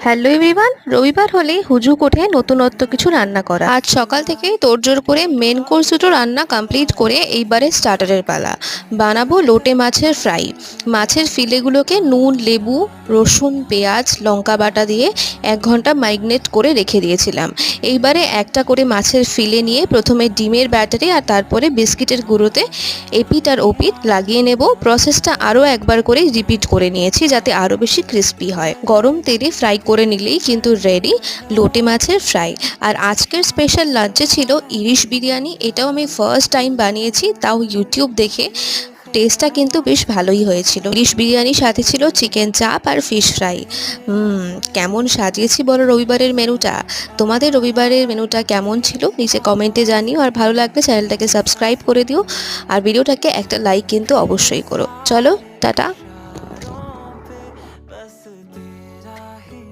Hello everyone, রবিবার হলে হুজুক ওঠে নতুনত্ব কিছু রান্না করা। আজ সকাল থেকেই তোড়জোড় করে মেন কোর্স দুটো রান্না কমপ্লিট করে এইবারে স্টার্টারের পালা। বানাবো লোটে মাছের ফ্রাই। মাছের ফিলেগুলোকে নুন, লেবু, রসুন, পেঁয়াজ, লঙ্কা বাটা দিয়ে 1 ঘন্টা ম্যারিনেট করে রেখে দিয়েছিলাম। এইবারে একটা করে মাছের ফিলে নিয়ে প্রথমে ডিমের ব্যাটারি আর তারপরে বিস্কিটের গুঁড়োতে এপিট আর ওপিট লাগিয়ে নেব। প্রসেসটা আরও একবার করে রিপিট করে নিয়েছি যাতে আরও বেশি ক্রিস্পি হয়। গরম তেলে ফ্রাই করে নিলেই কিন্তু রেডি লোটে মাছের ফ্রাই। আর আজকের স্পেশাল লাঞ্চে ছিল ইলিশ বিরিয়ানি। এটাও আমি ফার্স্ট টাইম বানিয়েছি, তাও ইউটিউব দেখে। টেস্টটা কিন্তু বেশ ভালোই হয়েছিল। ইলিশ বিরিয়ানির সাথে ছিল চিকেন চাপ আর ফিশ ফ্রাই। কেমন সাজিয়েছি বলো রবিবারের মেনুটা? তোমাদের রবিবারের মেনুটা কেমন ছিল নিচে কমেন্টে জানিও। আর ভালো লাগলে চ্যানেলটাকে সাবস্ক্রাইব করে দিও আর ভিডিওটাকে একটা লাইক কিন্তু অবশ্যই করো। চলো টাটা।